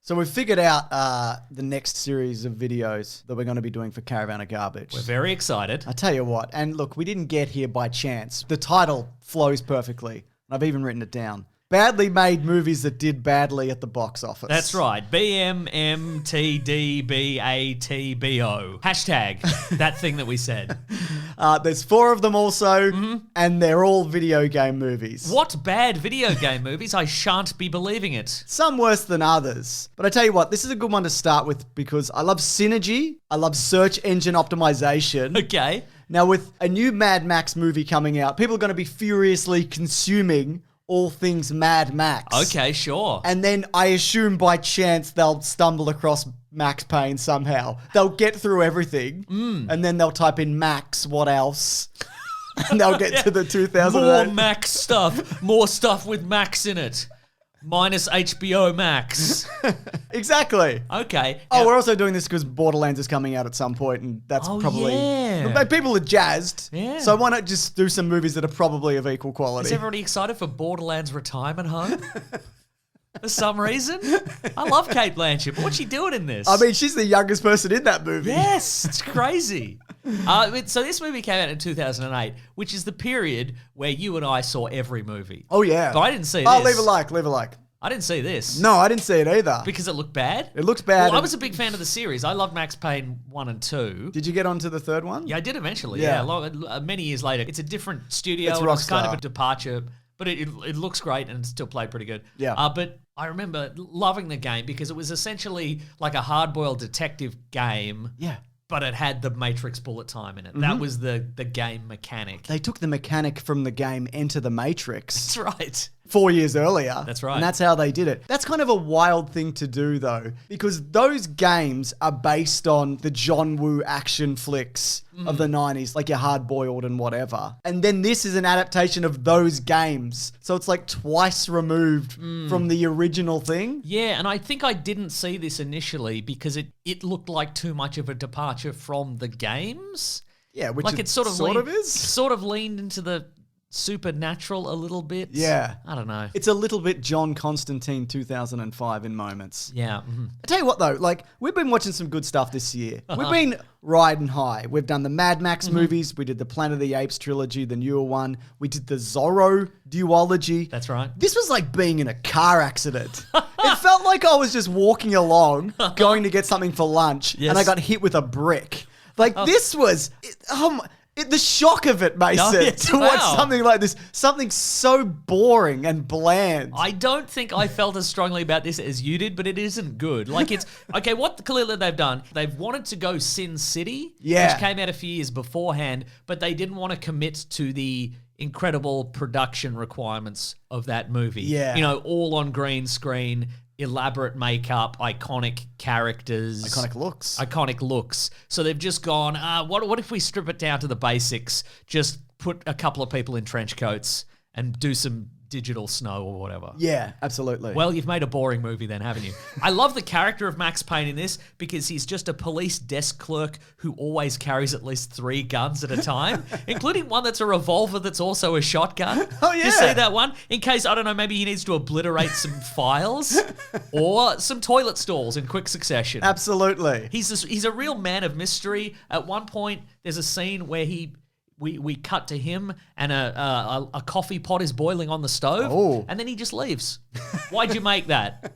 So we've figured out the next series of videos that we're going to be doing for Caravan of Garbage. We're very excited. I tell you what, and look, we didn't get here by chance. The title flows perfectly. I've even written it down. Badly made movies that did badly at the box office. That's right. BMMTDBATBO. Hashtag that thing that we said. There's 4 of them also, and they're all video game movies. What bad video game movies? I shan't be believing it. Some worse than others. But I tell you what, this is a good one to start with because I love synergy. I love search engine optimization. Okay. Now, with a new Mad Max movie coming out, people are going to be furiously consuming all things Mad Max. Okay, sure. And then I assume by chance they'll stumble across Max Payne somehow. They'll get through everything, and then they'll type in Max, what else? And they'll get to the 2008. More Max stuff. More stuff with Max in it. Minus HBO Max. Exactly. Okay. Oh, we're also doing this because Borderlands is coming out at some point, and that's probably... yeah. People are jazzed. Yeah. So why not just do some movies that are probably of equal quality? Is everybody excited for Borderlands Retirement Home? For some reason? I love Kate Blanchett, but what's she doing in this? I mean, she's the youngest person in that movie. Yes, it's crazy. So this movie came out in 2008, which is the period where you and I saw every movie. Oh, yeah. But I didn't see this. Oh, leave a like. I didn't see this. No, I didn't see it either. Because it looked bad? It looks bad. Well, I was a big fan of the series. I loved Max Payne 1 and 2. Did you get onto the third one? Yeah, I did eventually. Yeah. Many years later. It's a different studio. It's and it's kind Rockstar. of a departure, but it looks great and it's still played pretty good. Yeah. But I remember loving the game because it was essentially like a hard-boiled detective game. Yeah. But it had the Matrix bullet time in it. That was the game mechanic. They took the mechanic from the game Enter the Matrix. That's right. 4 years earlier. That's right. And that's how they did it. That's kind of a wild thing to do, though, because those games are based on the John Woo action flicks of the 90s, like your Hard Boiled and whatever. And then this is an adaptation of those games. So it's like twice removed from the original thing. Yeah, and I think I didn't see this initially because it looked like too much of a departure from the games. Yeah, which Like it sort of is. Sort of leaned into the supernatural a little bit. Yeah. I don't know. It's a little bit John Constantine 2005 in moments. Yeah. I tell you what, though, like, we've been watching some good stuff this year. We've been riding high. We've done the Mad Max movies. We did the Planet of the Apes trilogy, the newer one. We did the Zorro duology. That's right. This was like being in a car accident. It felt like I was just walking along, going to get something for lunch, and I got hit with a brick. Like, this was... the shock of it, Mason, to watch something like this, something so boring and bland. I don't think I felt as strongly about this as you did, but it isn't good. Like it's, okay, what clearly they've done, they've wanted to go Sin City, which came out a few years beforehand, but they didn't want to commit to the incredible production requirements of that movie. Yeah. You know, all on green screen, elaborate makeup, iconic characters. Iconic looks. So they've just gone, what if we strip it down to the basics, just put a couple of people in trench coats and do some digital snow or whatever. Yeah, absolutely. Well, you've made a boring movie then, haven't you? I love the character of Max Payne in this because he's just a police desk clerk who always carries at least 3 guns at a time, including one that's a revolver that's also a shotgun. Oh, yeah. You see that one? In case, I don't know, maybe he needs to obliterate some files or some toilet stalls in quick succession. Absolutely. He's a real man of mystery. At one point, there's a scene where we cut to him and a coffee pot is boiling on the stove and then he just leaves. Why'd you make that?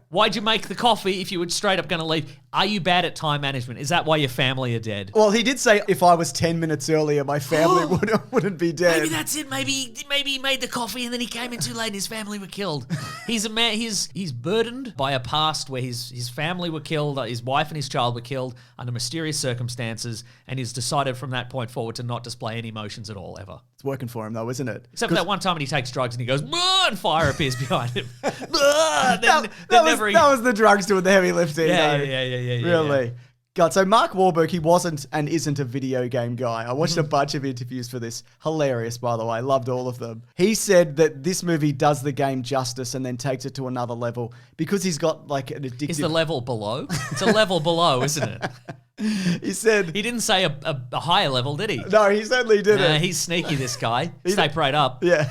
Why'd you make the coffee if you were straight up going to leave? Are you bad at time management? Is that why your family are dead? Well, he did say if I was 10 minutes earlier, my family wouldn't be dead. Maybe that's it. Maybe he made the coffee and then he came in too late and his family were killed. He's a man. He's burdened by a past where his family were killed, his wife and his child were killed under mysterious circumstances, and he's decided from that point forward to not display any emotions at all ever. It's working for him though, isn't it? Except for that one time when he takes drugs and he goes, and fire appears behind him. That was the drugs doing the heavy lifting. Yeah. Really. Yeah. God, so Mark Wahlberg, he wasn't and isn't a video game guy. I watched a bunch of interviews for this. Hilarious, by the way. Loved all of them. He said that this movie does the game justice and then takes it to another level because he's got like an addictive... Is the level below? It's a level below, isn't it? He said... He didn't say a higher level, did he? No, he certainly didn't. He's sneaky, this guy. Stay prayed up. Yeah.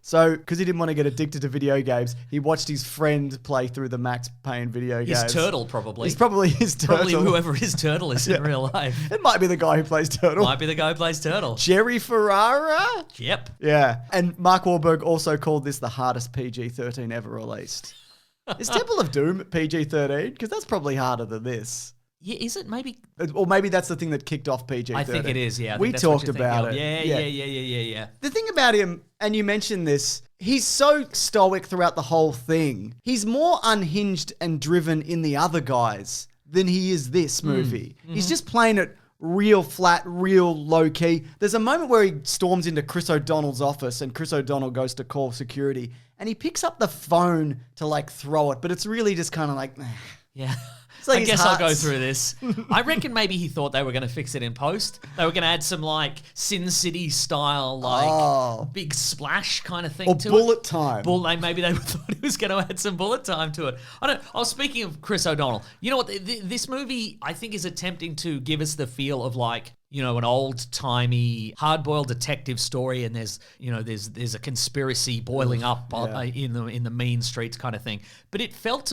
So, because he didn't want to get addicted to video games, he watched his friend play through the Max Payne video games. His turtle, probably. He's probably his turtle. Probably whoever his turtle is in real life. It might be the guy who plays Turtle. Might be the guy who plays Turtle. Jerry Ferrara? Yep. Yeah. And Mark Wahlberg also called this the hardest PG-13 ever released. Is Temple of Doom PG-13? Because that's probably harder than this. Yeah, is it? Maybe. Or maybe that's the thing that kicked off PG-13. I think it is, yeah. We talked about it. Yeah. The thing about him, and you mentioned this, he's so stoic throughout the whole thing. He's more unhinged and driven in the other guys than he is this movie. He's just playing it real flat, real low key. There's a moment where he storms into Chris O'Donnell's office and Chris O'Donnell goes to call security and he picks up the phone to like throw it, but it's really just kind of like, yeah. Like I guess I'll go through this. I reckon maybe he thought they were going to fix it in post. They were going to add some like Sin City style, like big splash kind of thing or to bullet it. time. Maybe they thought he was going to add some bullet time to it. I don't. Oh, speaking of Chris O'Donnell, you know what? This movie I think is attempting to give us the feel of like, you know, an old-timey, hard-boiled detective story, and there's a conspiracy boiling up in the mean streets kind of thing. But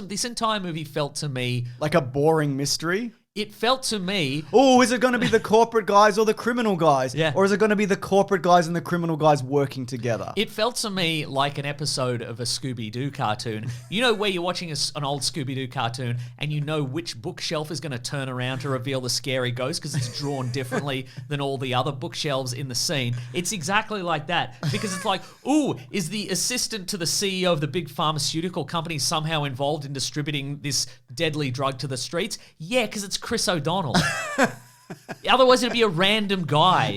this entire movie felt to me like a boring mystery. It felt to me... Oh, is it going to be the corporate guys or the criminal guys? Yeah. Or is it going to be the corporate guys and the criminal guys working together? It felt to me like an episode of a Scooby-Doo cartoon. You know where you're watching an old Scooby-Doo cartoon and you know which bookshelf is going to turn around to reveal the scary ghost because it's drawn differently than all the other bookshelves in the scene. It's exactly like that because it's like, ooh, is the assistant to the CEO of the big pharmaceutical company somehow involved in distributing this deadly drug to the streets? Yeah, because it's Chris O'Donnell. Otherwise, it'd be a random guy.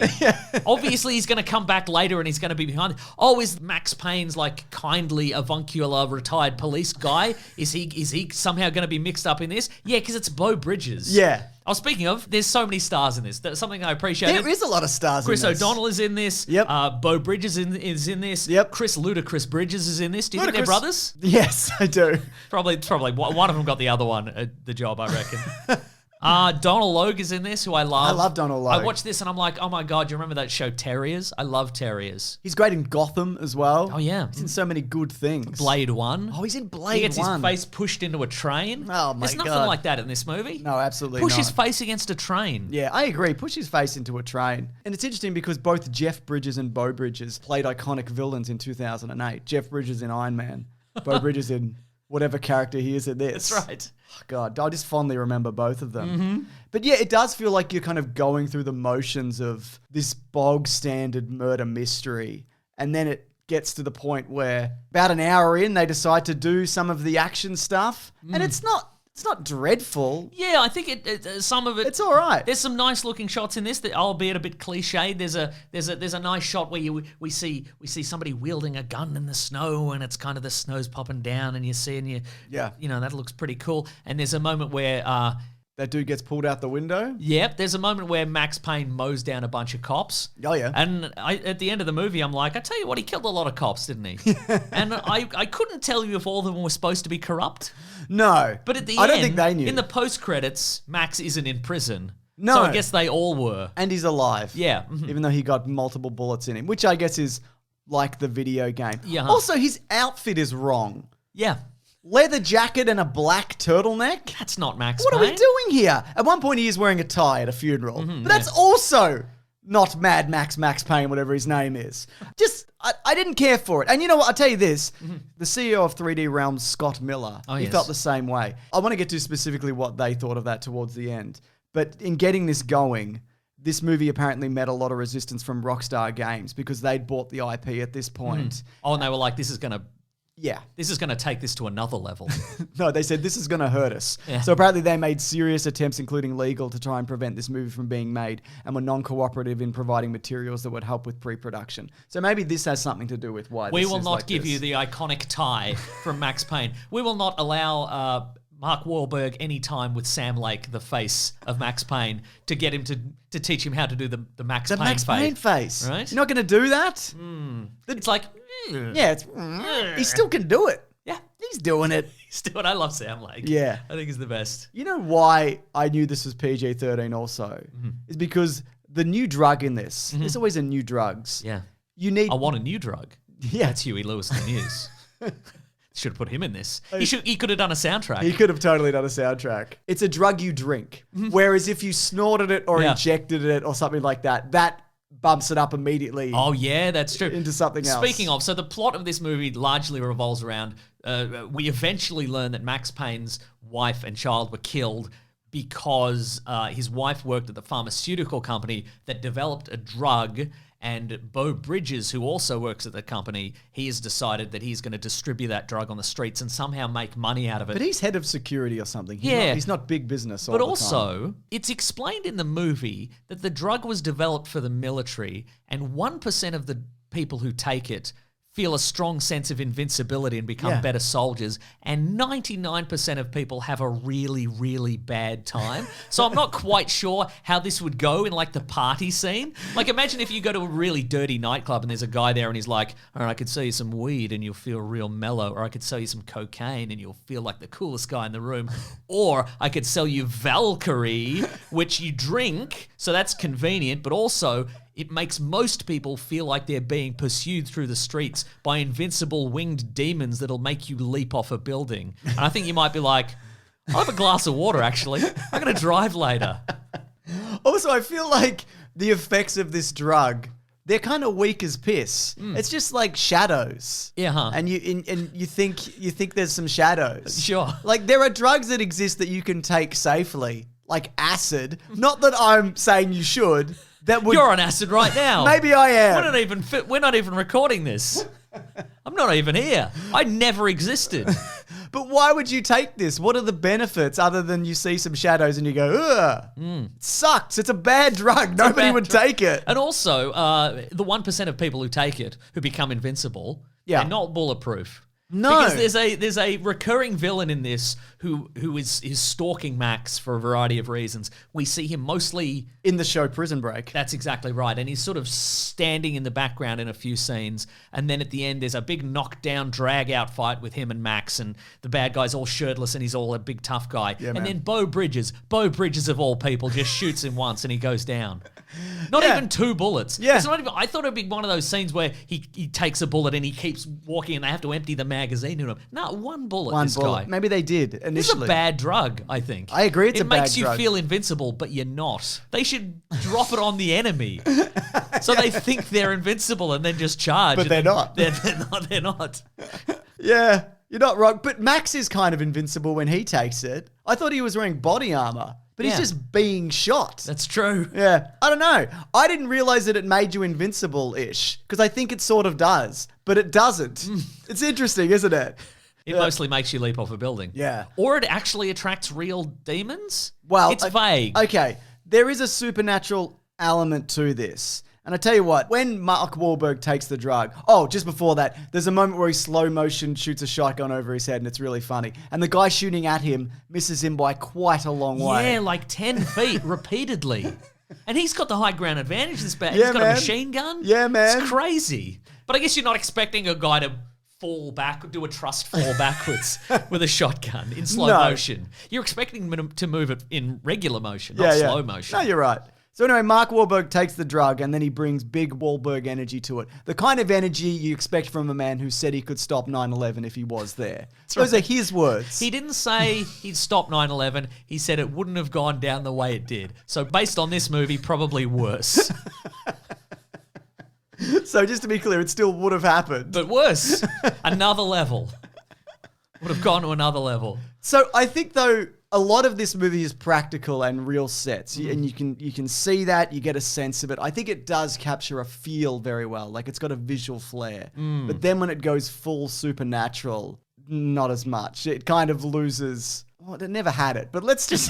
Obviously, he's going to come back later and he's going to be behind it. Oh, is Max Payne's like kindly avuncular retired police guy? Is he somehow going to be mixed up in this? Yeah, because it's Beau Bridges. Yeah. Oh, speaking of, there's so many stars in this. That's something I appreciate. There is a lot of stars Chris in this. O'Donnell is in this. Yep. Beau Bridges is in this. Yep. Chris Ludacris Bridges is in this. Do you think they're brothers? Yes, I do. Probably one of them got the other one the job, I reckon. Donald Logue is in this, who I love. I love Donald Logue. I watched this and I'm like, oh my God, do you remember that show Terriers? I love Terriers. He's great in Gotham as well. Oh, yeah. He's in so many good things. Blade 1. Oh, he's in Blade 1. He gets his face pushed into a train. Oh, my There's nothing God. like that in this movie. No, absolutely Push not. his face against a train. Yeah, I agree. Push his face into a train. And it's interesting because both Jeff Bridges and Beau Bridges played iconic villains in 2008. Jeff Bridges in Iron Man. Beau Bridges in whatever character he is in this. That's right. Oh, God, I just fondly remember both of them. But yeah, it does feel like you're kind of going through the motions of this bog standard murder mystery. And then it gets to the point where about an hour in, they decide to do some of the action stuff. And it's not dreadful. Yeah, I think some of it. It's all right. There's some nice looking shots in this that, albeit a bit cliched. There's a nice shot where we see somebody wielding a gun in the snow, and it's kind of the snow's popping down, and you know, that looks pretty cool. And there's a moment where that dude gets pulled out the window. Yep, there's a moment where Max Payne mows down a bunch of cops. Oh, yeah. And at the end of the movie, I'm like, I tell you what, he killed a lot of cops, didn't he? And I couldn't tell you if all of them were supposed to be corrupt. No. But at the I end, don't think they knew. In the post-credits, Max isn't in prison. No. So I guess they all were. And he's alive. Yeah. Even though he got multiple bullets in him, which I guess is like the video game. Yeah. Also, his outfit is wrong. Yeah. Leather jacket and a black turtleneck? That's not Max What Payne. are we doing here? At one point, he is wearing a tie at a funeral. But that's also not Mad Max Payne, whatever his name is. I didn't care for it. And you know what? I'll tell you this. The CEO of 3D Realms, Scott Miller, he felt the same way. I want to get to specifically what they thought of that towards the end. But in getting this going, this movie apparently met a lot of resistance from Rockstar Games because they'd bought the IP at this point. Oh, and they were like, this is going to Yeah. This is going to take this to another level. No, they said this is going to hurt us. Yeah. So apparently they made serious attempts, including legal, to try and prevent this movie from being made and were non-cooperative in providing materials that would help with pre-production. So maybe this has something to do with why We this will is not like give this. you the iconic tie from Max Payne. We will not allow Mark Wahlberg any time with Sam Lake, the face of Max Payne, to get him to teach him how to do the Max Payne Max Payne face. Right? You're not going to do that? It's like, Yeah, he still can do it. yeah, He's doing it. he's doing. I love Sam Lake. Yeah. I think he's the best. You know why I knew this was PG-13 also? Is because the new drug in this, there's always a new drugs. Yeah. You need... I want a new drug. Yeah. That's Huey Lewis in the news. Should have put him in this. He could have done a soundtrack. He could have totally done a soundtrack. It's a drug you drink. Whereas if you snorted it or injected it or something like that, that bumps it up immediately. Oh, yeah, that's true. Into something else. Speaking of, so the plot of this movie largely revolves around, we eventually learn that Max Payne's wife and child were killed because his wife worked at the pharmaceutical company that developed a drug, and Beau Bridges, who also works at the company, he has decided that he's going to distribute that drug on the streets and somehow make money out of it. But he's head of security or something. He's not big business all But the time. also, it's explained in the movie that the drug was developed for the military, and 1% of the people who take it feel a strong sense of invincibility and become better soldiers, and 99% of people have a really, really bad time. So I'm not quite sure how this would go in like the party scene. Like imagine if you go to a really dirty nightclub and there's a guy there and he's like, all right, I could sell you some weed and you'll feel real mellow, or I could sell you some cocaine and you'll feel like the coolest guy in the room, or I could sell you Valkyrie, which you drink, so that's convenient, but also it makes most people feel like they're being pursued through the streets by invincible winged demons that'll make you leap off a building. And I think you might be like, I'll have a glass of water, actually. I'm going to drive later. Also, I feel like the effects of this drug, they're kind of weak as piss. It's just like shadows. Yeah, huh? And you think there's some shadows. Sure. Like there are drugs that exist that you can take safely, like acid. Not that I'm saying you should. You're on acid right now. Maybe I am. We're not even recording this. I'm not even here. I never existed. But why would you take this? What are the benefits other than you see some shadows and you go, ugh, it sucks. It's a bad drug. Nobody would take it. And also, the 1% of people who take it, who become invincible, they're not bulletproof. No. Because there's a recurring villain in this who is stalking Max for a variety of reasons. We see him mostly in the show Prison Break. That's exactly right. And he's sort of standing in the background in a few scenes. And then at the end, there's a big knockdown, drag-out fight with him and Max. And the bad guy's all shirtless and he's all a big tough guy. Yeah, and then Beau Bridges of all people, just shoots him once and he goes down. Not even 2 bullets. Yeah. It's not even, I thought it'd be one of those scenes where he takes a bullet and he keeps walking and they have to empty the magazine in him. No, 1 bullet, this guy. Maybe they did initially. This is a bad drug, I think. I agree, it's a bad drug. It makes you feel invincible, but you're not. They should drop it on the enemy. So they think they're invincible and then just charge. But they're not. They're not. Yeah, you're not wrong. But Max is kind of invincible when he takes it. I thought he was wearing body armor. But he's just being shot. That's true. Yeah. I don't know. I didn't realize that it made you invincible-ish. Because I think it sort of does. But it doesn't. It's interesting, isn't it? It mostly makes you leap off a building. Yeah. Or it actually attracts real demons? Well, it's vague. Okay. There is a supernatural element to this. And I tell you what, when Mark Wahlberg takes the drug, just before that, there's a moment where he slow motion shoots a shotgun over his head and it's really funny. And the guy shooting at him misses him by quite a long way. Yeah, like 10 feet repeatedly. And he's got the high ground advantage. He's got a machine gun. Yeah, man. It's crazy. But I guess you're not expecting a guy to fall back, do a trust fall backwards with a shotgun in slow motion. You're expecting him to move it in regular motion, not slow motion. No, you're right. So anyway, Mark Wahlberg takes the drug and then he brings big Wahlberg energy to it. The kind of energy you expect from a man who said he could stop 9/11 if he was there. Those are his words. He didn't say he'd stop 9/11. He said it wouldn't have gone down the way it did. So based on this movie, probably worse. So just to be clear, it still would have happened. But worse. Another level. Would have gone to another level. So I think, though, a lot of this movie is practical and real sets, and you can see that, you get a sense of it. I think it does capture a feel very well, like it's got a visual flair. But then when it goes full supernatural, not as much. It kind of loses. Well, it never had it, but let's just.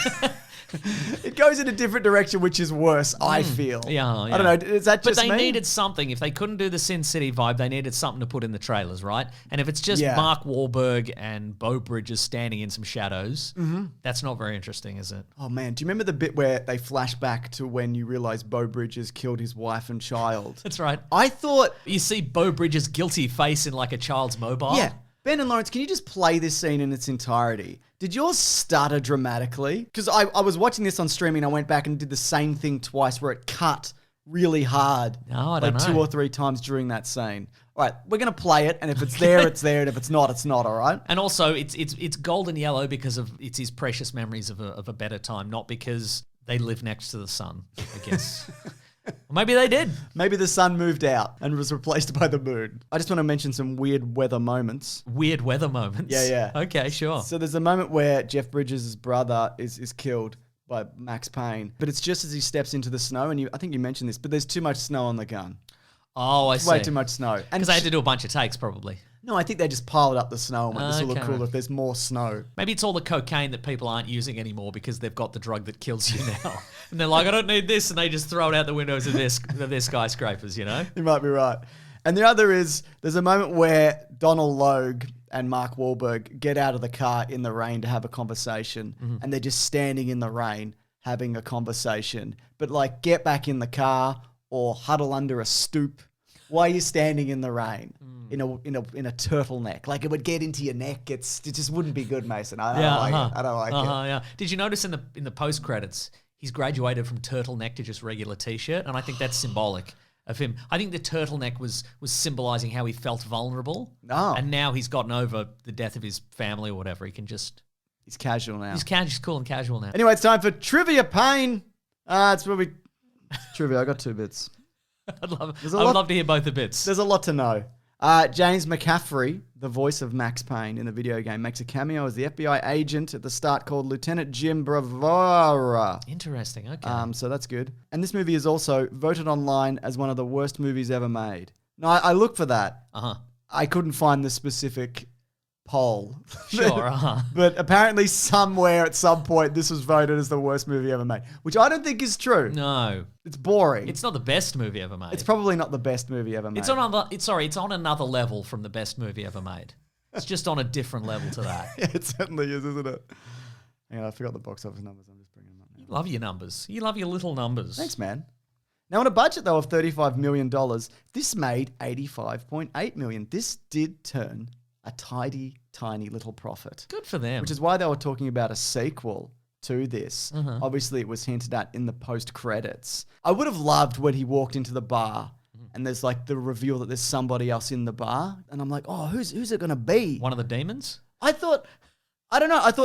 It goes in a different direction, which is worse, I feel. Yeah. I don't know. Is that just But they me? needed something. If they couldn't do the Sin City vibe, they needed something to put in the trailers, right? And if it's just Mark Wahlberg and Beau Bridges standing in some shadows, that's not very interesting, is it? Oh, man. Do you remember the bit where they flash back to when you realize Beau Bridges killed his wife and child? That's right. I thought... You see Beau Bridges' guilty face in like a child's mobile. Yeah. Ben and Lawrence, can you just play this scene in its entirety? Did yours stutter dramatically? Because I was watching this on streaming and I went back and did the same thing twice where it cut really hard. No, I don't know. 2 or 3 times during that scene. All right, we're going to play it, and if it's there, it's there, and if it's not, it's not, all right? And also, it's golden yellow because it's his precious memories of a better time, not because they live next to the sun, I guess. Or maybe they did. Maybe the sun moved out and was replaced by the moon. I just want to mention some weird weather moments. Weird weather moments? Yeah. Okay, sure. So there's a moment where Jeff Bridges' brother is killed by Max Payne, but it's just as he steps into the snow, and I think you mentioned this, but there's too much snow on the gun. Oh, I see. Way too much snow. Because they had to do a bunch of takes, probably. No, I think they just piled up the snow and went, this will look Okay. cool if there's more snow. Maybe it's all the cocaine that people aren't using anymore because they've got the drug that kills you now. And they're like, I don't need this. And they just throw it out the windows of their skyscrapers, you know? You might be right. And the other is, there's a moment where Donald Logue and Mark Wahlberg get out of the car in the rain to have a conversation. And they're just standing in the rain having a conversation. But like, get back in the car or huddle under a stoop. Why are you standing in the rain in a turtleneck? Like, it would get into your neck. It just wouldn't be good, Mason. I don't like it. Yeah. Did you notice in the post credits, he's graduated from turtleneck to just regular t-shirt, and I think that's symbolic of him. I think the turtleneck was symbolizing how he felt vulnerable. No. And now he's gotten over the death of his family or whatever. He can just... He's casual now. He's cool and casual now. Anyway, it's time for Trivia Pain. It's where we... Trivia, I got 2 bits. I'd love to hear both the bits. There's a lot to know. James McCaffrey, the voice of Max Payne in the video game, makes a cameo as the FBI agent at the start called Lieutenant Jim Bravara. Interesting, okay. So that's good. And this movie is also voted online as one of the worst movies ever made. Now, I looked for that. I couldn't find the specific poll. Sure, But apparently somewhere at some point this was voted as the worst movie ever made, which I don't think is true. No. It's boring. It's not the best movie ever made. It's probably not the best movie ever made. It's on another level from the best movie ever made. It's just on a different level to that. Yeah, it certainly is, isn't it? Hang on, I forgot the box office numbers. I'm just bringing them up now. You love your numbers. You love your little numbers. Thanks, man. Now, on a budget, though, of $35 million, this made $85.8 million. This did turn a tidy, tiny little profit. Good for them. Which is why they were talking about a sequel to this. Obviously, it was hinted at in the post-credits. I would have loved when he walked into the bar and there's like the reveal that there's somebody else in the bar. And I'm like, oh, who's it going to be? One of the demons? I thought,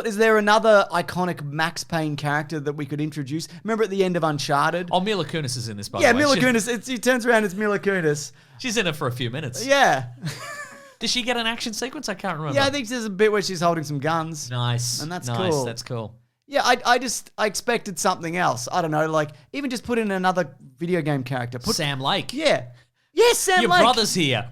is there another iconic Max Payne character that we could introduce? Remember at the end of Uncharted? Oh, Mila Kunis is in this, by the way. Yeah, Mila Kunis. He turns around, it's Mila Kunis. She's in it for a few minutes. Yeah. Does she get an action sequence? I can't remember. Yeah, I think there's a bit where she's holding some guns. Nice. And that's nice. cool. That's cool. Yeah, I expected something else. I don't know, like even just put in another video game character. Sam Lake. Yeah. Yes, Sam Your Lake. brother's here.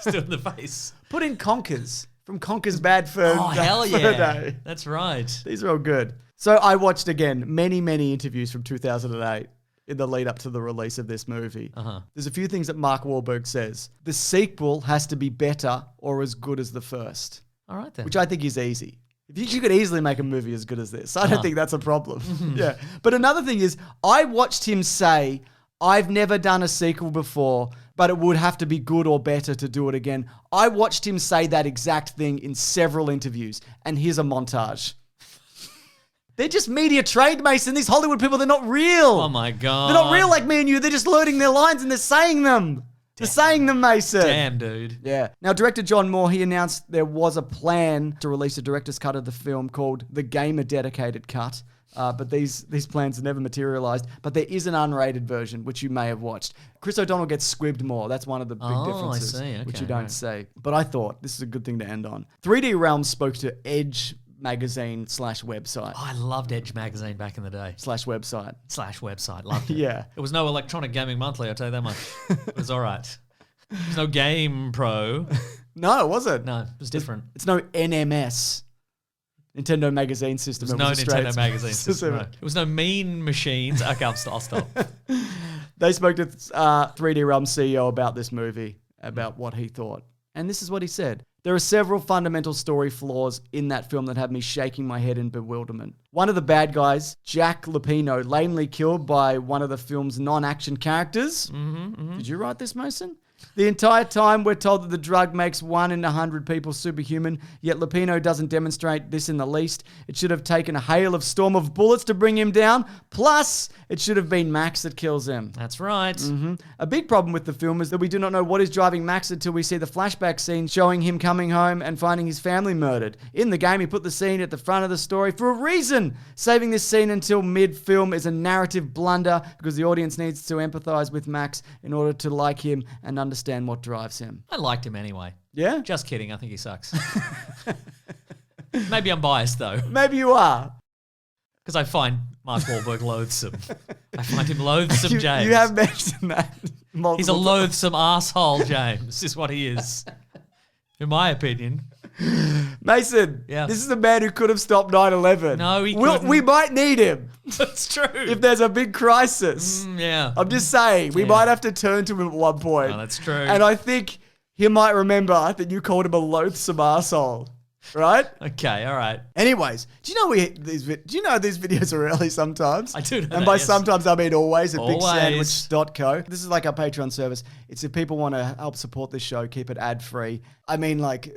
Still in the face. Put in Conkers from Conker's Bad Fur. Oh, hell Fur yeah. Day. That's right. These are all good. So I watched again many interviews from 2008 in the lead up to the release of this movie. There's a few things that Mark Wahlberg says. The sequel has to be better or as good as the first. All right then. Which I think is easy. If you could easily make a movie as good as this. I don't think that's a problem. Yeah. But another thing is, I watched him say, I've never done a sequel before, but it would have to be good or better to do it again. I watched him say that exact thing in several interviews, and here's a montage. They're just media trained, Mason. These Hollywood people, they're not real. Oh my God. They're not real like me and you. They're just learning their lines and they're saying them. They're saying them, Mason. Damn, dude. Yeah. Now, director John Moore, he announced there was a plan to release a director's cut of the film called the Gamer Dedicated Cut. But these plans never materialized. But there is an unrated version, which you may have watched. Chris O'Donnell gets squibbed more. That's one of the big differences, I see. Okay, which you don't see. But I thought this is a good thing to end on. 3D Realms spoke to Edge magazine /website. Oh, I loved Edge magazine back in the day. /website. Loved it. Yeah. It was no Electronic Gaming Monthly, I'll tell you that much. It was all right. There was no Game Pro. No, it wasn't. No, it was different. It's no NMS. Nintendo Magazine System. There was no Nintendo Magazine System. No. It was no Mean Machines. Okay, I'll stop. They spoke to 3D Realms CEO about this movie, about what he thought. And this is what he said. There are several fundamental story flaws in that film that have me shaking my head in bewilderment. One of the bad guys, Jack Lupino, lamely killed by one of the film's non-action characters. Did you write this, Mason? The entire time we're told that the drug makes 1 in 100 people superhuman, yet Lupino doesn't demonstrate this in the least. It should have taken a hail of storm of bullets to bring him down, plus it should have been Max that kills him. That's right. A big problem with the film is that we do not know what is driving Max until we see the flashback scene showing him coming home and finding his family murdered. In the game, he put the scene at the front of the story for a reason. Saving this scene until mid-film is a narrative blunder because the audience needs to empathize with Max in order to like him and understand what drives him. I liked him anyway. Yeah? Just kidding. I think he sucks. Maybe I'm biased, though, Maybe you are. because I find Mark Wahlberg loathsome. I find him loathsome, James. You have mentioned that multiple He's a loathsome asshole, James, is what he is. In my opinion. Mason, Yeah. this is a man who could have stopped 9/11. No, he couldn't. We might need him That's true. if there's a big crisis. Yeah. I'm just saying, we Yeah. might have to turn to him at one point. Oh, that's true. And I think he might remember that you called him a loathsome asshole, right? Okay, all right. Anyways, do you know these videos are early sometimes? I do know And that, by yes. sometimes I mean always at Always. bigsandwich.co. This is like our Patreon service. It's if people want to help support this show, keep it ad-free. I mean, like,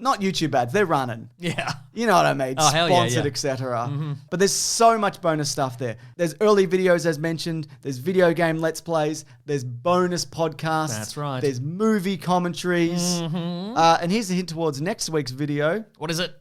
not YouTube ads, they're running. Yeah. You know what I mean? Oh, hell yeah, Sponsored, yeah. etc. But there's so much bonus stuff there. There's early videos, as mentioned. There's video game Let's Plays. There's bonus podcasts. That's right. There's movie commentaries. And here's a hint towards next week's video. What is it?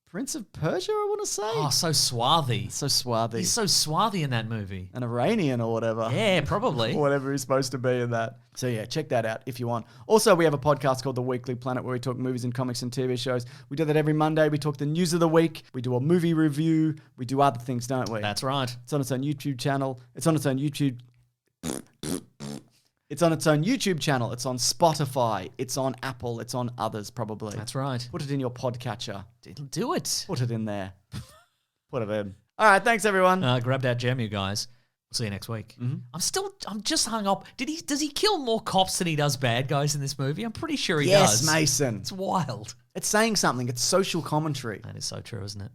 Prince of Persia, I want to say. Oh, so swarthy. So swarthy. He's so swarthy in that movie. An Iranian or whatever. Yeah, probably. Or whatever he's supposed to be in that. So yeah, check that out if you want. Also, we have a podcast called The Weekly Planet where we talk movies and comics and TV shows. We do that every Monday. We talk the news of the week. We do a movie review. We do other things, don't we? That's right. It's on its own YouTube channel. It's on its own YouTube. It's on its own YouTube channel. It's on Spotify. It's on Apple. It's on others, probably. That's right. Put it in your podcatcher. Do it. Put it in there. Put it in. All right. Thanks, everyone. Grab that gem, you guys. We'll see you next week. I'm just hung up. Does he kill more cops than he does bad guys in this movie? I'm pretty sure he does. Yes, Mason. It's wild. It's saying something. It's social commentary. That is so true, isn't it?